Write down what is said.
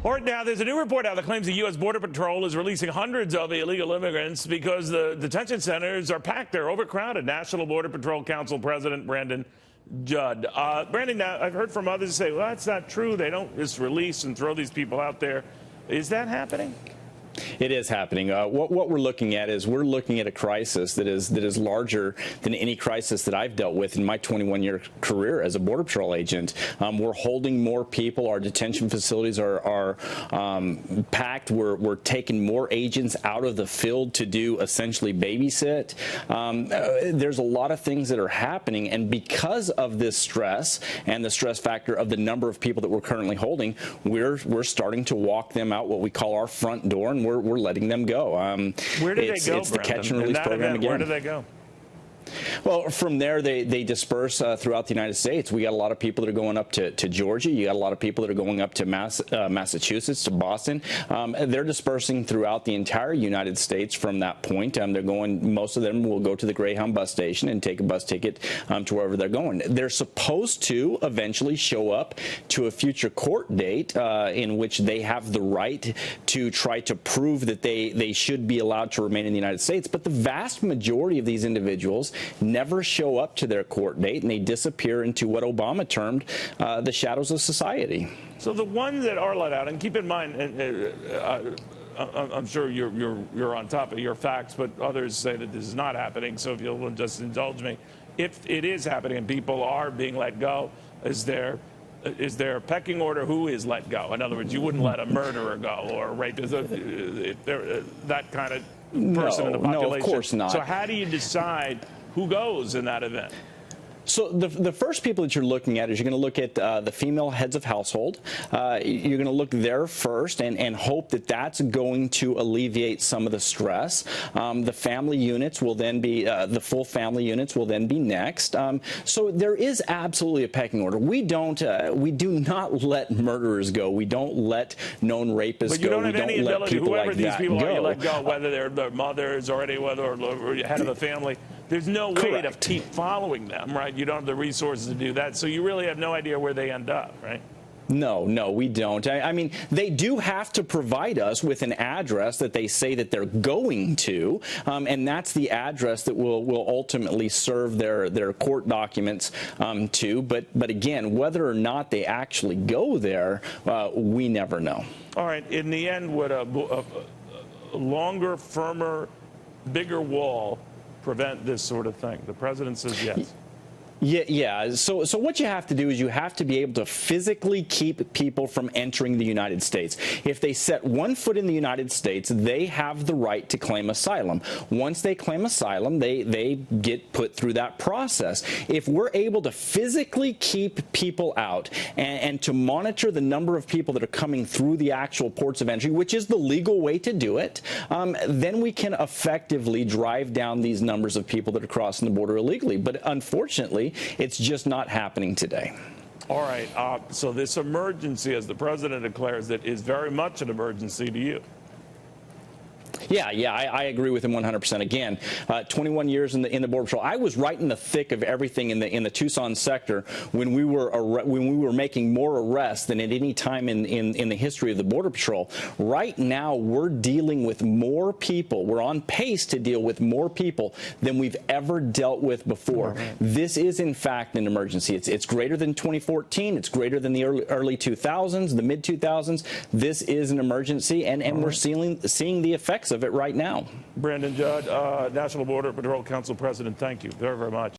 All right, now there's a new report out that claims the U.S. Border Patrol is releasing hundreds of illegal immigrants because the detention centers are packed. They're overcrowded. National Border Patrol Council President Brandon Judd. Brandon, now I've heard from others say, well, that's not true. They don't just release and throw these people out there. Is that happening? It is happening. What we're looking at is we're looking at a crisis that is larger than any crisis that I've dealt with in my 21-year career as a Border Patrol agent. We're holding more people. Our detention facilities are packed. We're taking more agents out of the field to do essentially babysit. There's a lot of things that are happening, and because of this stress and the stress factor of the number of people that we're currently holding, we're starting to walk them out what we call our front door, and we're letting them go. Where do they go, It's the catch and release program again. Where do they go? Well, from there, they disperse throughout the United States. We got a lot of people that are going up to Georgia. You got a lot of people that are going up to Massachusetts, to Boston. They're dispersing throughout the entire United States from that point. They're going, most of them will go to the Greyhound bus station and take a bus ticket to wherever they're going. They're supposed to eventually show up to a future court date in which they have the right to try to prove that they should be allowed to remain in the United States. But the vast majority of these individuals never show up to their court date, and they disappear into what Obama termed the shadows of society. So the ones that are let out, and keep in mind, I'm sure you're on top of your facts, but others say that this is not happening. So if you'll just indulge me, if it is happening and people are being let go, is there a pecking order? Who is let go? In other words, you wouldn't let a murderer go or a rapist, that kind of person in the population. No, of course not. So how do you decide who goes in that event? So the first people that you're looking at is you're going to look at the female heads of household. You're going to look there first and hope that that's going to alleviate some of the stress. The family units will then be, the full family units will then be next. So there is absolutely a pecking order. We do not let murderers go. We don't let known rapists go. But you don't have any ability, whoever these people are, you let go, whether they're their mothers or anyone or head of a family. There's no way to keep following them, right? You don't have the resources to do that, so you really have no idea where they end up, right? No, we don't. I mean, they do have to provide us with an address that they say that they're going to, and that's the address that will ultimately serve their court documents to. But again, whether or not they actually go there, we never know. All right. In the end, would a longer, firmer, bigger wall prevent this sort of thing? The president says yes. Yeah. So what you have to do is you have to be able to physically keep people from entering the United States. If they set one foot in the United States, they have the right to claim asylum. Once they claim asylum, they get put through that process. If we're able to physically keep people out and to monitor the number of people that are coming through the actual ports of entry, which is the legal way to do it, then we can effectively drive down these numbers of people that are crossing the border illegally. But unfortunately, it's just not happening today. All right. So this emergency, as the president declares it, is very much an emergency to you. Yeah, I agree with him 100%. Again, 21 years in the Border Patrol. I was right in the thick of everything in the Tucson sector when we were making more arrests than at any time in the history of the Border Patrol. Right now, we're dealing with more people. We're on pace to deal with more people than we've ever dealt with before. Right. This is, in fact, an emergency. It's greater than 2014. It's greater than the early 2000s, the mid 2000s. This is an emergency, and we're seeing the effects of it right now. Brandon Judd, National Border Patrol Council President, thank you very, very much.